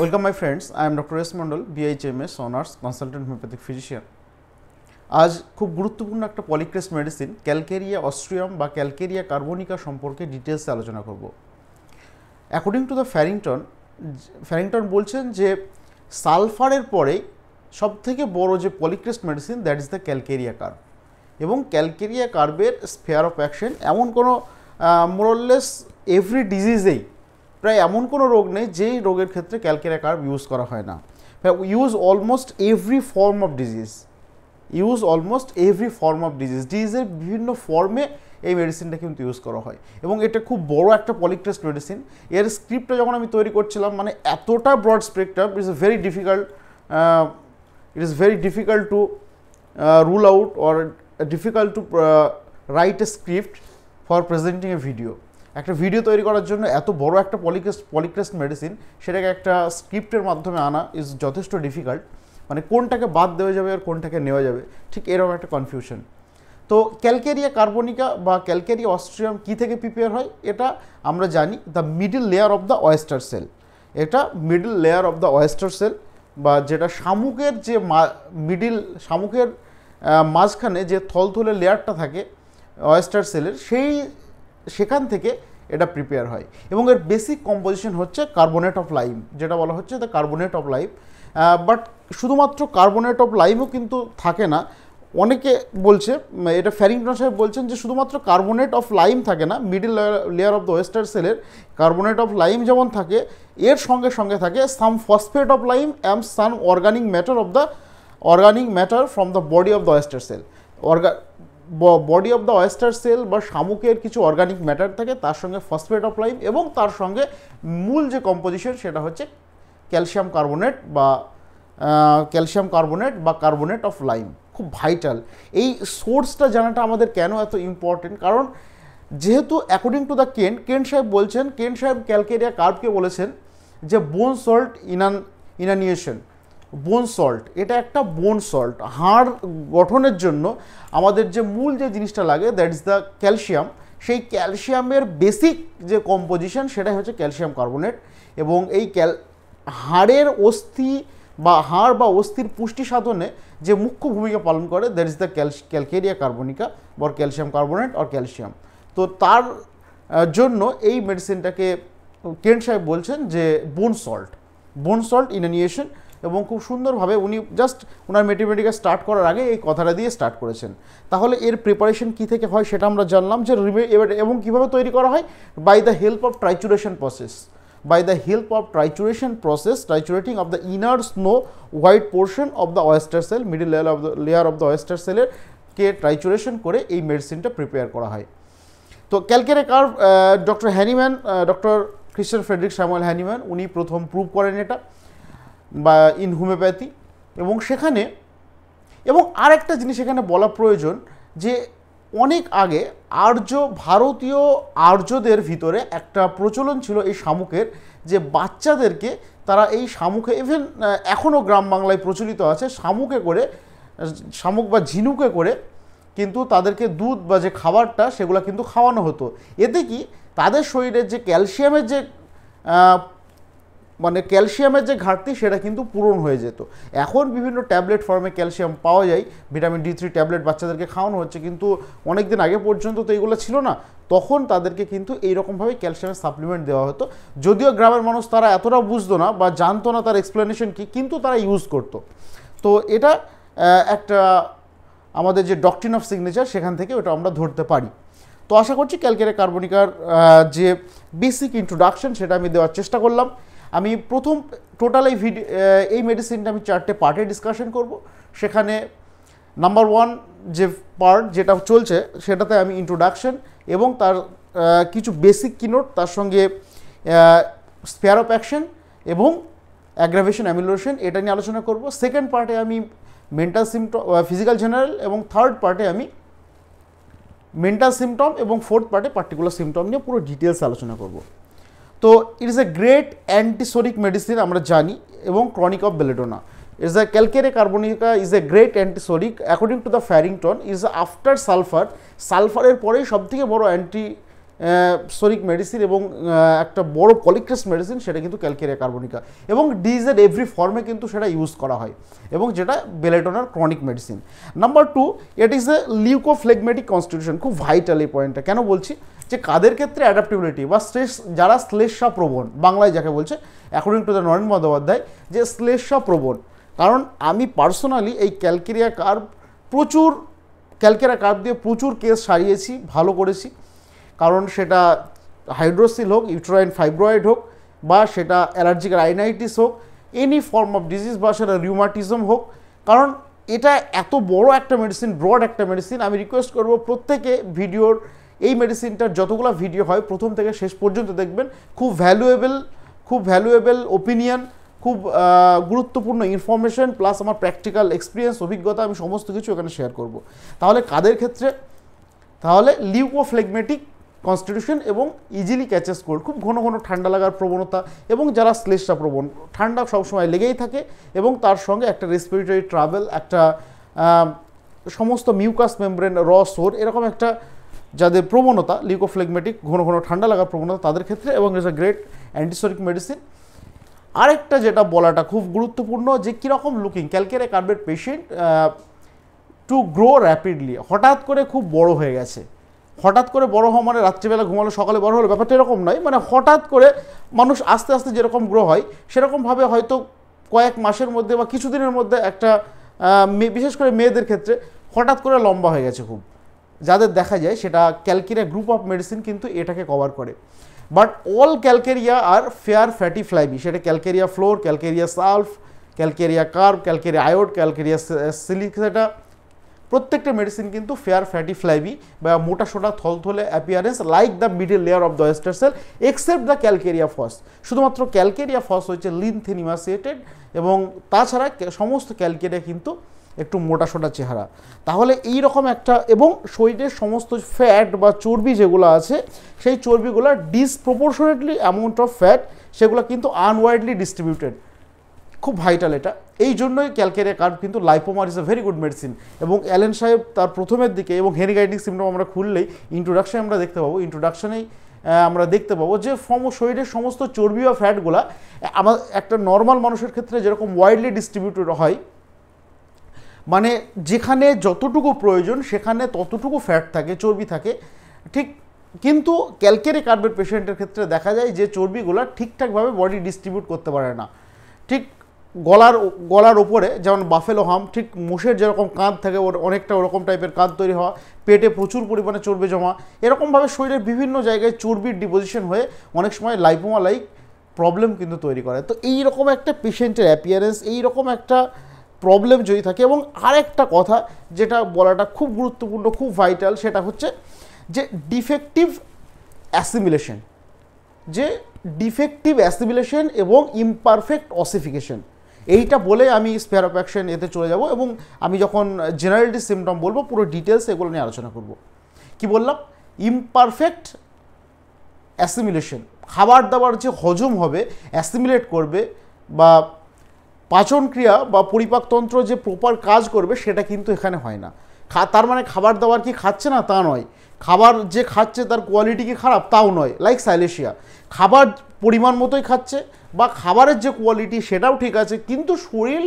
Welcome my friends, I am Dr. S. Mondal, BHMS Honors Consultant Homeopathic Physician. आज खूब गुरुत्वपूर्ण एक polycrest medicine calcarea অস্ট্রিয়াম বা calcarea carbonica সম্পর্কে ডিটেলসে আলোচনা করব। অ্যাকর্ডিং টু দ্য ফ্যারিংটন বলছেন যে সালফারের পরে সবথেকে বড় যে polycrest medicine that is the calcarea carb এবং ক্যালকেরিয়া কার্বের স্ফিয়ার অফ অ্যাকশন এমন কোনো মোরলেস এভরি ডিজিজেই প্রায় এমন কোনো রোগ নেই যেই রোগের ক্ষেত্রে ক্যালকেরিয়া কার্ব ইউজ করা হয় না। Use almost every form of disease ডিজিজের বিভিন্ন ফর্মে এই মেডিসিনটা কিন্তু ইউজ করা হয় এবং এটা খুব বড় একটা পলিক্রেস্ট মেডিসিন। এর স্ক্রিপ্টটা যখন আমি তৈরি করছিলাম মানে এতটা broad spectrum it is very difficult to rule out or difficult to write a script for presenting a video. একটা ভিডিও তৈরি করার জন্য এত বড় একটা পলিক্রেস্ট মেডিসিন সেটাকে একটা স্ক্রিপ্টের মাধ্যমে আনা ইজ যথেষ্ট ডিফিকাল্ট, মানে কোনটাকে বাদ দেওয়া যাবে আর কোনটাকে নেওয়া যাবে ঠিক এরকম একটা কনফিউশন। তো ক্যালকেরিয়া কার্বনিকা বা ক্যালকেরিয়া অস্ট্রিয়াম কী থেকে প্রিপেয়ার হয় এটা আমরা জানি, the middle layer of the oyster shell. এটা middle layer of the oyster shell বা যেটা শামুকের যে শামুকের মাঝখানে যে থলথলে লেয়ারটা থাকে অয়েস্টার সেলের সেখান থেকে এটা প্রিপেয়ার হয় এবং এর বেসিক কম্পোজিশন হচ্ছে কার্বনেট অফ লাইম, যেটা বলা হচ্ছে the carbonate of lime. But শুধুমাত্র কার্বনেট অফ লাইমও কিন্তু থাকে না, অনেকে বলছে, এটা ফ্যারিংটন সাহেব বলছেন যে শুধুমাত্র কার্বনেট অফ লাইম থাকে না, middle layer of the oyster সেলের কার্বনেট অফ লাইম যেমন থাকে এর সঙ্গে সঙ্গে থাকে some phosphate of lime and some organic matter from the body of the oyster shell. Body of the oyster shell বা শামুকের কিছু অর্গানিক ম্যাটার থাকে, তার সঙ্গে ফসফেট অফ লাইম এবং তার সঙ্গে মূল যে কম্পোজিশন সেটা হচ্ছে ক্যালসিয়াম কার্বনেট বা কার্বনেট অফ লাইম। খুব ভাইটাল এই সোর্সটা জানাটা আমাদের কেন এত ইম্পর্টেন্ট, কারণ যেহেতু অ্যাকর্ডিং টু দ্য কেন্ট সাহেব বলছেন, কেন্ট সাহেব ক্যালকেরিয়া কার্বকে বলেছেন যে বোন সল্ট ইনানিয়েশন। বোন সল্ট এটা একটা বোন সল্ট, হাড় গঠনের জন্য আমাদের যে মূল যে জিনিসটা লাগে দ্যাট ইজ দ্য ক্যালসিয়াম। সেই ক্যালসিয়ামের বেসিক যে কম্পোজিশন সেটাই হচ্ছে ক্যালসিয়াম কার্বনেট এবং এই হাড়ের হাড় বা অস্থির পুষ্টি সাধনে যে মুখ্য ভূমিকা পালন করে that is the calcarea carbonica বা ক্যালসিয়াম কার্বনেট অর ক্যালসিয়াম। তো তার জন্য এই মেডিসিনটাকে কেন্ট সাহেব বলছেন যে বোন সল্ট ইনানিয়েশন এবং খুব সুন্দরভাবে উনি জাস্ট ওনার ম্যাথমেটিক্যাল স্টার্ট করার আগে এই কথাটা দিয়ে স্টার্ট করেছেন। তাহলে এর প্রিপারেশন কী থেকে হয় সেটা আমরা জানলাম যে এবং কীভাবে তৈরি করা হয় by the help of trituration process, triturating of the inner snow white portion of the oyster cell, middle layer of the oyster cell কে ট্রাইচুরেশন করে এই মেডিসিনটা প্রিপেয়ার করা হয়। তো calcarea carb doctor Christian Frederick Samuel Hahnemann উনি প্রথম prove করেন এটা বা ইন হোমিওপ্যাথি এবং আরেকটা জিনিস এখানে বলা প্রয়োজন যে অনেক আগে ভারতীয় আর্যদের ভিতরে একটা প্রচলন ছিল এই শামুকের, যে বাচ্চাদেরকে তারা এই শামুকে ইভেন এখনও গ্রাম বাংলায় প্রচলিত আছে শামুক বা ঝিনুকে করে কিন্তু তাদেরকে দুধ বা যে খাবারটা সেগুলো কিন্তু খাওয়ানো হতো। এতে কি তাদের শরীরের যে ক্যালসিয়ামের যে ঘাটতি সেটা কিন্তু পূরণ হয়ে যেত। এখন বিভিন্ন ট্যাবলেট ফর্মে ক্যালসিয়াম পাওয়া যায়, ভিটামিন D3 ট্যাবলেট বাচ্চাদেরকে খাওয়ানো হচ্ছে, কিন্তু অনেক দিন আগে পর্যন্ত তো এইগুলো ছিল না, তখন তাদেরকে কিন্তু এইরকমভাবে ক্যালসিয়ামের সাপ্লিমেন্ট দেওয়া হতো। যদিও গ্রামের মানুষ তারা এতটা বুঝতো না বা জানতো না তার এক্সপ্লেনেশন কী, কিন্তু তারা ইউজ করতো। তো এটা একটা আমাদের যে ডকট্রিন অফ সিগনেচার সেখান থেকে ওটা আমরা ধরতে পারি। তো আশা করছি ক্যালকেরিয়া কার্বনিকার যে বেসিক ইন্ট্রোডাকশন সেটা আমি দেওয়ার চেষ্টা করলাম। আমি প্রথম টোটাল এই মেডিসিনটা আমি 4টে পার্টে ডিসকাশন করব। সেখানে নাম্বার 1 যে পার্ট যেটা চলছে সেটাতে আমি ইন্ট্রোডাকশন এবং তার কিছু বেসিক কিনোট, তার সঙ্গে স্ফিয়ার অফ অ্যাকশন এবং অ্যাগ্রাভেশন অ্যামিলোরেশন এটা নিয়ে আলোচনা করব। সেকেন্ড পার্টে আমি মেন্টাল সিমটম ফিজিক্যাল জেনারেল এবং থার্ড পার্টে আমি মেন্টাল সিমটম এবং ফোর্থ পার্টে পার্টিকুলার সিমটম নিয়ে পুরো ডিটেলস আলোচনা করব। তো ইট is a great antipsoric medicine আমরা জানি এবং chronic of belladonna. is a calcaria carbonica is a great antisoric according to the Farrington is after sulfur এর পরেই সবথেকে বড় সোরিক মেডিসিন এবং একটা বড় পলিক্রেস্ট মেডিসিন, সেটা কিন্তু ক্যালকেরিয়া কার্বনিকা, এবং ডিজিজের এভরি ফর্মে কিন্তু সেটা ইউজ করা হয়, এবং যেটা বেলেডোনার chronic medicine. Number 2, it is a leucophlegmatic constitution. খুব ভাইটাল এই পয়েন্টটা। কেন বলছি? যে কাদের ক্ষেত্রে অ্যাডাপ্টেবিলিটি বা যারা শ্লেষাপ্রবণ, বাংলায় যাকে বলছে according to the Naren Bandyopadhyay, যে শ্লেষাপ্রবণ। কারণ আমি পার্সোনালি এই ক্যালকেরিয়া কার্ভ দিয়ে প্রচুর কেস সারিয়েছি, ভালো করেছি। কারণ সেটা হাইড্রোসিল হোক, ইউটেরাইন ফাইব্রয়েড হোক, বা সেটা অ্যালার্জিক রাইনাইটিস হোক, এনি ফর্ম অফ ডিজিজ, বা সেটা রিউমাটিজম হোক। কারণ এটা এত বড় একটা মেডিসিন, ব্রড একটা মেডিসিন। আমি রিকোয়েস্ট করব প্রত্যেকে ভিডিওর এই মেডিসিনটার যতগুলো ভিডিও হয় প্রথম থেকে শেষ পর্যন্ত দেখবেন। খুব ভ্যালুয়েবল ওপিনিয়ন, খুব গুরুত্বপূর্ণ ইনফরমেশন, প্লাস আমার প্র্যাকটিক্যাল এক্সপিরিয়েন্স, অভিজ্ঞতা, আমি সমস্ত কিছু এখানে শেয়ার করব। তাহলে কাদের ক্ষেত্রে? তাহলে লিউকোফ্লেগমেটিক কনস্টিটিউশন এবং ইজিলি ক্যাচেস কোল্ড, খুব ঘন ঘন ঠান্ডা লাগার প্রবণতা, এবং যারা শ্লেষাপ্রবণ, ঠান্ডা সবসময় লেগেই থাকে, এবং তার সঙ্গে একটা রেসপিরেটরি ট্রাভেল, একটা সমস্ত মিউকাস মেমব্রেন সোর, এরকম একটা যাদের প্রবণতা লিউকোফ্লেগমেটিক, ঘন ঘন ঠান্ডা লাগার প্রবণতা, তাদের ক্ষেত্রে, এবং it's a great antipsoric medicine. আরেকটা যেটা বলাটা খুব গুরুত্বপূর্ণ, যে কীরকম লুকিং ক্যালকেরিয়া কার্ভের পেশেন্ট টু গ্রো র্যাপিডলি, হঠাৎ করে খুব বড় হয়ে গেছে। হঠাৎ করে বড় হওয়া মানে রাত্রিবেলা ঘুমালো সকালে বড় হলো, ব্যাপারটা এরকম নয়। মানে হঠাৎ করে মানুষ আস্তে আস্তে যেরকম গ্রো হয়, সেরকমভাবে হয়তো কয়েক মাসের মধ্যে বা কিছুদিনের মধ্যে একটা বিশেষ করে মেয়েদের ক্ষেত্রে হঠাৎ করে লম্বা হয়ে গেছে খুব, যাদের দেখা যায়, সেটা ক্যালকেরিয়া গ্রুপ অফ মেডিসিন কিন্তু এটাকে কভার করে। But all Calcarea are fair fatty flabby, সেটা Calcarea fluor, Calcarea sulph, Calcarea carb, Calcarea iod, Calcarea silicata, প্রত্যেকটা মেডিসিন কিন্তু ফেয়ার ফ্যাটি ফ্লাইবি বা মোটা সোটা থলথলে appearance like the middle layer of the oyster shell, except the Calcarea phos. শুধুমাত্র Calcarea ফস হচ্ছে Lin thin emaciated, এবং তাছাড়া সমস্ত ক্যালকেরিয়া কিন্তু একটু মোটা সোটা চেহারা। তাহলে এই রকম একটা, এবং শরীরের সমস্ত ফ্যাট বা চর্বি যেগুলো আছে, সেই চর্বিগুলো ডিসপ্রপোর্শনেটলি অ্যামাউন্ট অফ ফ্যাট, সেগুলো কিন্তু আনওয়াইডলি ডিস্ট্রিবিউটেড। খুব ভাইটাল এটা। এই জন্যই ক্যালকেরিয়া কার্ভ কিন্তু লাইপোমার is a very good medicine. এবং অ্যালেন সাহেব তার প্রথমের দিকে, এবং হেনিগাইটিক সিমটম আমরা খুললেই ইন্ট্রোডাকশনে আমরা দেখতে পাবো, আমরা দেখতে পাবো যে শরীরের সমস্ত চর্বি বা ফ্যাটগুলা আমার একটা নর্মাল মানুষের ক্ষেত্রে যেরকম ওয়াইডলি ডিস্ট্রিবিউটেড হয়, মানে যেখানে যতটুকু প্রয়োজন সেখানে ততটুকু ফ্যাট থাকে, চর্বি থাকে, ঠিক। কিন্তু ক্যালকেরিয়া কার্ভের পেশেন্টের ক্ষেত্রে দেখা যায় যে চর্বিগুলো ঠিকঠাকভাবে বডি ডিস্ট্রিবিউট করতে পারে না। ঠিক গলার ওপরে যেমন বাফেলো হাম, ঠিক মোষের যেরকম কাঁধ থাকে, অনেকটা ওরকম টাইপের কাঁধ তৈরি হওয়া, পেটে প্রচুর পরিমাণে চর্বি জমা, এরকমভাবে শরীরের বিভিন্ন জায়গায় চর্বির ডিপোজিশন হয়ে অনেক সময় লাইপোমা লাইক প্রবলেম কিন্তু তৈরি করে। তো এইরকম একটা পেশেন্টের অ্যাপিয়ারেন্স, এইরকম একটা প্রবলেম যদি থাকে। এবং আরেকটা কথা যেটা বলাটা খুব গুরুত্বপূর্ণ, খুব ভাইটাল, সেটা হচ্ছে যে ডিফেক্টিভ অ্যাসিমিলেশন এবং ইমপারফেক্ট অসিফিকেশন। এইটা বলে আমি স্পেয়ার অফ অ্যাকশন এতে চলে যাব, এবং আমি যখন জেনারেলিটি সিমটম বলবো পুরো ডিটেলস এগুলো নিয়ে আলোচনা করব। কি বললাম? ইমপারফেক্ট অ্যাসিমিলেশন, খাবার দাবার যে হজম হবে, অ্যাসিমিলেট করবে, বা পাচন ক্রিয়া বা পরিপাকতন্ত্র যে প্রপার কাজ করবে, সেটা কিন্তু এখানে হয় না। তার মানে খাবার দাবার কি খাচ্ছে না তা নয়, খাবার যে খাচ্ছে তার কোয়ালিটি কি খারাপ তাও নয়। লাইক সাইলেশিয়া, খাবার পরিমাণ মতোই খাচ্ছে, বা খাবারের যে কোয়ালিটি সেটাও ঠিক আছে, কিন্তু শরীর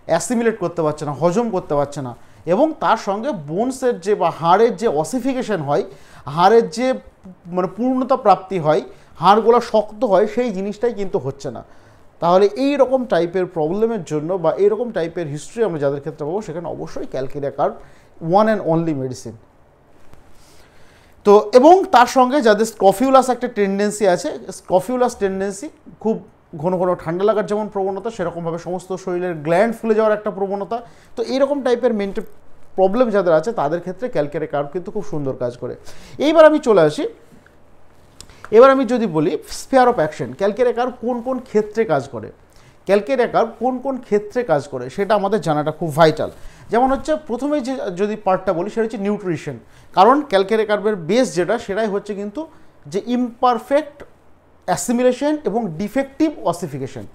অ্যাসিমিলেট করতে পারছে না, হজম করতে পারছে না। এবং তার সঙ্গে বোনসের যে বা হাড়ের যে অসিফিকেশন হয়, হাড়ের যে মানে পূর্ণতা প্রাপ্তি হয়, হাড়গুলো শক্ত হয়, সেই জিনিসটাই কিন্তু হচ্ছে না। তাহলে এই রকম টাইপের প্রবলেমের জন্য বা এইরকম টাইপের হিস্ট্রি আমরা যাদের ক্ষেত্রে পাবো, সেখানে অবশ্যই calcarea curve one and only medicine. তো এবং তার সঙ্গে যাদের স্কফিউলাস একটা টেন্ডেন্সি আছে, স্কফিউলাস টেন্ডেন্সি, খুব ঘন ঘন ঠান্ডা লাগার যেমন প্রবণতা, সেরকমভাবে সমস্ত শরীরের গ্ল্যান্ড ফুলে যাওয়ার একটা প্রবণতা। তো এইরকম টাইপের মেন্টাল প্রবলেম যাদের আছে তাদের ক্ষেত্রে ক্যালকেরিয়া কার্ভ কিন্তু খুব সুন্দর কাজ করে। এইবার আমি চলে আসি, এবার আমি যদি বলি spare of action, calcarea curve কোন কোন ক্ষেত্রে কাজ করে, ক্যালকেরিয়া কার্ভ কোন কোন ক্ষেত্রে কাজ করে সেটা আমাদের জানাটা খুব ভাইটাল। যেমন হচ্ছে প্রথমেই যে যদি পার্টটা বলি সেটা হচ্ছে নিউট্রিশন। কারণ ক্যালকেরিয়া কার্ভের বেস যেটা, সেটাই হচ্ছে কিন্তু যে ইমপারফেক্ট অ্যাসিমিলেশন এবং ডিফেক্টিভ অসিফিকেশন।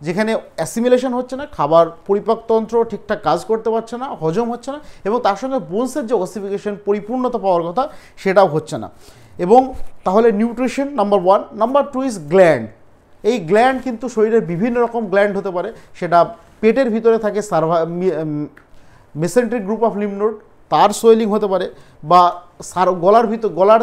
যেখানে অ্যাসিমিলেশন হচ্ছে না, খাবার পরিপাকতন্ত্র ঠিকঠাক কাজ করতে পারছে না, হজম হচ্ছে না, এবং তার সঙ্গে বোনসের যে অসিফিকেশন, পরিপূর্ণতা পাওয়ার কথা, সেটাও হচ্ছে না। এবং তাহলে nutrition number 1। Number 2 is gland. এই গ্ল্যান্ড কিন্তু শরীরের বিভিন্ন রকম গ্ল্যান্ড হতে পারে, সেটা পেটের ভিতরে থাকে mesenteric group of lymph node, তার সোয়েলিং হতে পারে, বা গলার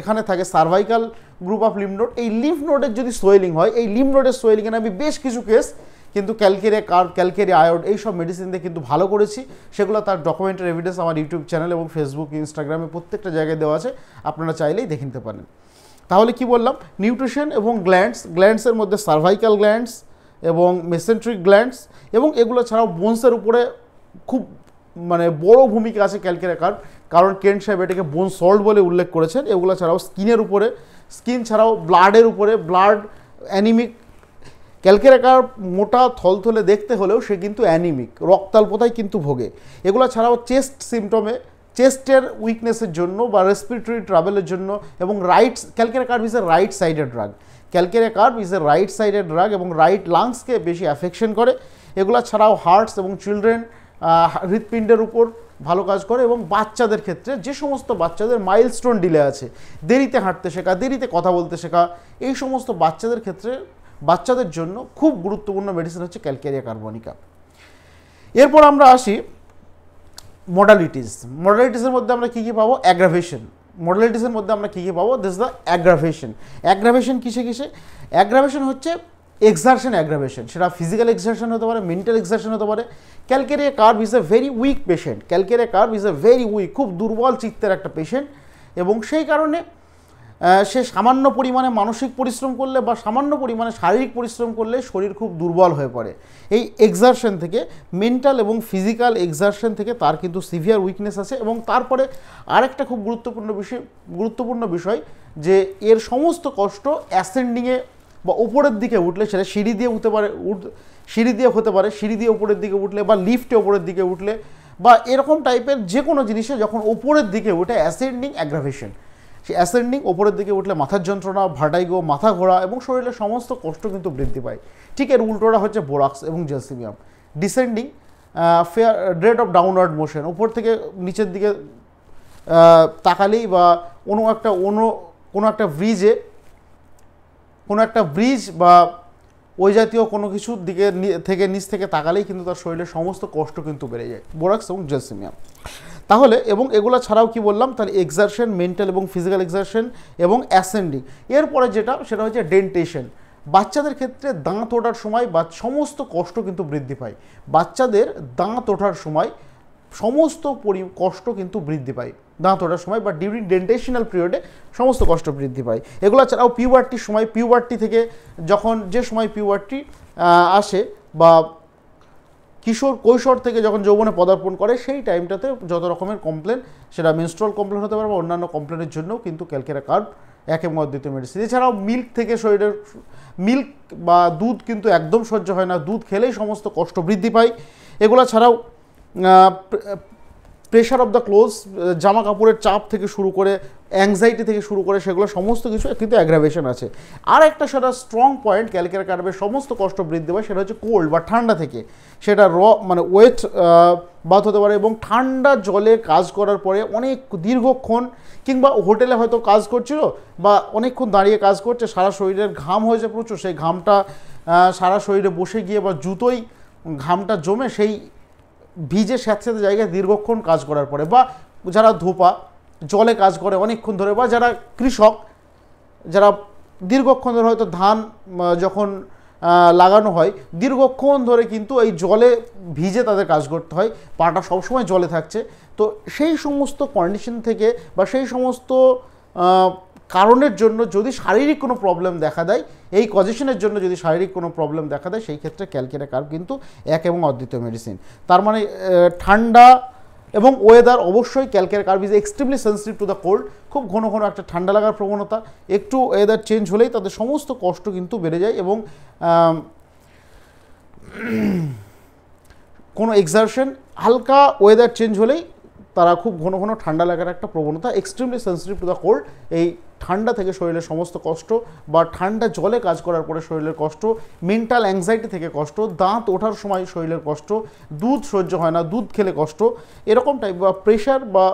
এখানে থাকে cervical group of lymph node. এই লিম্ফ নোডের যদি সোয়েলিং হয়, এই লিম্ফ নোডের সোয়েলিংয়ে আমি বেশ কিছু কেস কিন্তু ক্যালকেরিয়া কার্ব, ক্যালকেরিয়া আয়োড এইসব মেডিসিন দিয়ে কিন্তু ভালো করেছি। সেগুলো তার ডকুমেন্টারি এভিডেন্স আমার ইউটিউব চ্যানেল এবং ফেসবুক, ইনস্টাগ্রামে প্রত্যেকটা জায়গায় দেওয়া আছে, আপনারা চাইলেই দেখে নিতে পারেন। তাহলে কি বললাম, নিউট্রিশন এবং গ্ল্যান্ডসের মধ্যে সার্ভাইকাল গ্ল্যান্ডস এবং মেসেন্ট্রিক গ্ল্যান্ডস, এবং এগুলো ছাড়াও বোনসের উপরে খুব মানে বড় ভূমিকা আছে ক্যালকেরিয়া কার্ব, কারণ কেন্ট সাহেব এটাকে বোন সল্ট বলে উল্লেখ করেছেন। এগুলো ছাড়াও স্কিনের উপরে, স্কিন ছাড়াও ব্লাডের উপরে, ব্লাড অ্যানিমিক। ক্যালকেরিয়া কার্ব মোটা থলথলে দেখতে হলেও সে কিন্তু অ্যানিমিক, রক্তাল্পতায় কিন্তু ভোগে। এগুলো ছাড়াও চেস্ট সিমটমে, চেস্টের উইকনেসের জন্য বা রেসপিরেটরি ট্রাভেলের জন্য, এবং calcarea carb is a right sided drug. Calcarea carb is a right sided drug এবং রাইট লাংসকে বেশি অ্যাফেকশন করে। এগুলো ছাড়াও হার্টস এবং চিলড্রেন হৃৎপিণ্ডের উপর ভালো কাজ করে, এবং বাচ্চাদের ক্ষেত্রে যে সমস্ত বাচ্চাদের মাইলস্টোন ডিলে আছে, দেরিতে হাঁটতে শেখা, দেরিতে কথা বলতে শেখা, এই সমস্ত বাচ্চাদের ক্ষেত্রে, বাচ্চাদের জন্য খুব গুরুত্বপূর্ণ মেডিসিন হচ্ছে ক্যালকেরিয়া কার্বনিকা। এরপর আমরা আসি মডালিটিসের মধ্যে আমরা কী কী পাবো? অ্যাগ্রাভেশন। মডালিটিসের মধ্যে আমরা কী কী পাবো? দিস দ্য অ্যাগ্রাভেশন কিসে? অ্যাগ্রাভেশন হচ্ছে এক্সারশন অ্যাগ্রাভেশন, সেটা ফিজিক্যাল এক্সারশন হতে পারে, মেন্টাল এক্সারশন হতে পারে। Calcarea carb is a very weak patient, খুব দুর্বল চিত্তের একটা পেশেন্ট, এবং সেই কারণে সে সামান্য পরিমাণে মানসিক পরিশ্রম করলে বা সামান্য পরিমাণে শারীরিক পরিশ্রম করলে শরীর খুব দুর্বল হয়ে পড়ে। এই এক্সারশন থেকে, মেন্টাল এবং ফিজিক্যাল এক্সারশন থেকে তার কিন্তু সিভিয়ার উইকনেস আছে। এবং তারপরে আরেকটা খুব গুরুত্বপূর্ণ বিষয় যে এর সমস্ত কষ্ট অ্যাসেন্ডিংয়ে বা উপরের দিকে উঠলে, সেটা সিঁড়ি দিয়ে হতে পারে, সিঁড়ি দিয়ে উপরের দিকে উঠলে, বা লিফটে উপরের দিকে উঠলে, বা এরকম টাইপের যে কোনো জিনিসে যখন উপরের দিকে উঠে অ্যাসেন্ডিং অ্যাগ্রাভেশন। সেই অ্যাসেন্ডিং ওপরের দিকে উঠলে মাথার যন্ত্রণা, ভার্টাইগো, মাথা ঘোরা এবং শরীরের সমস্ত কষ্ট কিন্তু বৃদ্ধি পায়। ঠিক এর উল্টোটা হচ্ছে বোরাক্স এবং gelsemium. Descending rate of downward motion, উপর থেকে নিচের দিকে তাকালেই, বা কোনো একটা ব্রিজ বা ওই জাতীয় কোনো কিছুর দিকে থেকে নিচ থেকে তাকালেই কিন্তু তার শরীরের সমস্ত কষ্ট কিন্তু বেড়ে যায়, বোরাক্স এবং জেলসিমিয়াম। তাহলে এবং এগুলো ছাড়াও কি বললাম, তাহলে এক্সারশন, মেন্টাল এবং ফিজিক্যাল এক্সারশন এবং অ্যাসেন্ডিং। এরপরে সেটা হচ্ছে ডেন্টেশন। বাচ্চাদের ক্ষেত্রে দাঁত ওঠার সময় বা সমস্ত কষ্ট কিন্তু বৃদ্ধি পায়। বাচ্চাদের দাঁত ওঠার সময় সমস্ত কষ্ট কিন্তু বৃদ্ধি পায়, দাঁত ওঠার সময় বা ডিউরিং ডেন্টেশনাল পিরিয়ডে সমস্ত কষ্ট বৃদ্ধি পায়। এগুলো ছাড়াও পিউবার্টির সময়, পিউবার্টি আসে, বা কৈশোর থেকে যখন যৌবনে পদার্পণ করে, সেই টাইমটাতে যত রকমের কমপ্লেন, সেটা মেনস্ট্রুয়াল কমপ্লেন হতে পারে বা অন্যান্য কমপ্লেনের জন্যও কিন্তু ক্যালকেরিয়া কার্ব এক এবং অদ্বিতীয় মেডিসিন। এছাড়াও মিল্ক বা দুধ কিন্তু একদম সহ্য হয় না, দুধ খেলেই সমস্ত কষ্ট বৃদ্ধি পায়। এগুলো ছাড়াও প্রেশার অফ দ্য ক্লোজ, জামা কাপড়ের চাপ থেকে শুরু করে, অ্যাংজাইটি থেকে শুরু করে, সেগুলো সমস্ত কিছু কিন্তু অ্যাগ্রাভেশন আছে। আর একটা সেটা স্ট্রং পয়েন্ট, ক্যালকেরিয়া কার্বের সমস্ত কষ্ট বৃদ্ধি পায়, সেটা হচ্ছে কোল্ড বা ঠান্ডা থেকে। সেটা ওয়েট বাথ হতে পারে, এবং ঠান্ডা জলে কাজ করার পরে অনেক দীর্ঘক্ষণ, কিংবা হোটেলে হয়তো কাজ করছিল বা অনেকক্ষণ দাঁড়িয়ে কাজ করছে, সারা শরীরের ঘাম হয়েছে প্রচুর, সেই ঘামটা সারা শরীরে বসে গিয়ে বা জুতোই ঘামটা জমে সেই ভিজে স্যাঁতস্যাঁতে জায়গায় দীর্ঘক্ষণ কাজ করার পরে, বা যারা ধোপা জলে কাজ করে অনেকক্ষণ ধরে, বা যারা কৃষক, যারা দীর্ঘক্ষণ ধরে হয়তো ধান যখন লাগানো হয়, দীর্ঘক্ষণ ধরে কিন্তু এই জলে ভিজে তাদের কাজ করতে হয়, পাটা সবসময় জলে থাকছে। তো সেই সমস্ত কন্ডিশন থেকে বা সেই সমস্ত কারণের জন্য যদি শারীরিক কোনো প্রবলেম দেখা দেয়, এই কজেশনের জন্য যদি শারীরিক কোনো প্রবলেম দেখা দেয়, সেই ক্ষেত্রে ক্যালকেরিয়া কার্ব কিন্তু এক এবং অদ্বিতীয় মেডিসিন। তার মানে ঠান্ডা এবং ওয়েদার, অবশ্যই calcarea carb is extremely sensitive to the cold. খুব ঘন ঘন একটা ঠান্ডা লাগার প্রবণতা, একটু ওয়েদার চেঞ্জ হলেই তাদের সমস্ত কষ্ট কিন্তু বেড়ে যায়, এবং কোনো এক্সারশন, হালকা ওয়েদার চেঞ্জ হলেই তারা খুব ঘন ঘন ঠান্ডা লাগার একটা প্রবণতা, extremely sensitive to the cold. এই ঠান্ডা থেকে শরীরের সমস্ত কষ্ট, বা ঠান্ডা জলে কাজ করার পরে শরীরের কষ্ট, মেন্টাল অ্যাংজাইটি থেকে কষ্ট, দাঁত ওঠার সময় শরীরের কষ্ট, দুধ সহ্য হয় না, দুধ খেলে কষ্ট, এরকম টাইপ, বা প্রেশার বা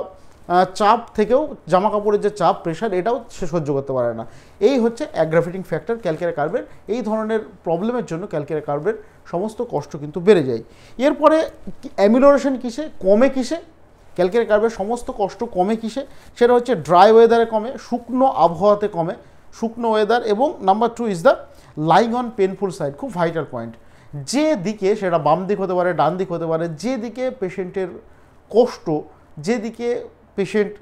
চাপ থেকেও জামা কাপড়ের যে চাপ প্রেশার এটাও সে সহ্য করতে পারে না। এই হচ্ছে অ্যাগ্রাভেটিং ফ্যাক্টর ক্যালকেরিয়া কার্ভের। এই ধরনের প্রবলেমের জন্য ক্যালকেরিয়া কার্ভের সমস্ত কষ্ট কিন্তু বেড়ে যায়। এরপরে অ্যামিলোরেশন কিসে কমে, কিসে ক্যালকেরিয়া কার্ভের সমস্ত কষ্ট কমে কিসে, সেটা হচ্ছে ড্রাই ওয়েদারে কমে, শুকনো আবহাওয়াতে কমে, শুকনো ওয়েদার। এবং number 2 is the lying on painful side, খুব ভাইটাল পয়েন্ট। যে দিকে, সেটা বাম দিক হতে পারে, ডান দিক হতে পারে, যে দিকে পেশেন্টের কষ্ট, যেদিকে পেশেন্ট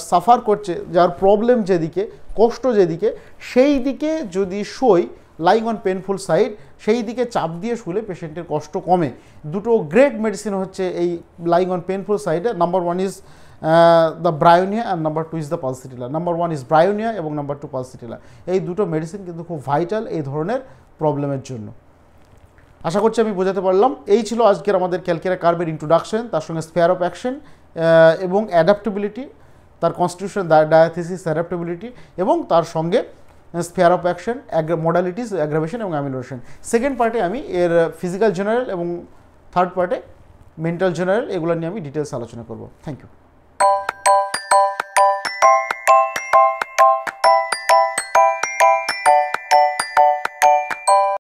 সাফার করছে, যার প্রবলেম যেদিকে, কষ্ট যেদিকে, সেই দিকে যদি শোয় লাইং অন পেনফুল সাইড, সেই দিকে চাপ দিয়ে শুলে পেশেন্টের কষ্ট কমে। দুটো গ্রেট মেডিসিন হচ্ছে এই লাইং অন পেনফুল সাইডে। Number 1 is the Bryonia and number 2 is the pulsatilla. Number 1 is Bryonia এবং নাম্বার 2 পালসিটিলা। এই দুটো মেডিসিন কিন্তু খুব ভাইটাল এই ধরনের প্রবলেমের জন্য। আশা করছি আমি বোঝাতে পারলাম। এই ছিল আজকের আমাদের ক্যালকেরিয়া কার্ভের ইন্ট্রোডাকশন, তার সঙ্গে স্পেয়ার অফ অ্যাকশন এবং অ্যাডাপ্টেবিলিটি, তার কনস্টিটিউশন, ডায়াথিসিস, অ্যাডাপ্টেবিলিটি এবং তার সঙ্গে sphere of action, modalities, aggravation এবং অ্যামিলোরেশন। সেকেন্ড পার্টে আমি এর ফিজিক্যাল জেনারেল এবং থার্ড পার্টে মেন্টাল জেনারেল, এগুলো নিয়ে আমি ডিটেলস আলোচনা করব। Thank you.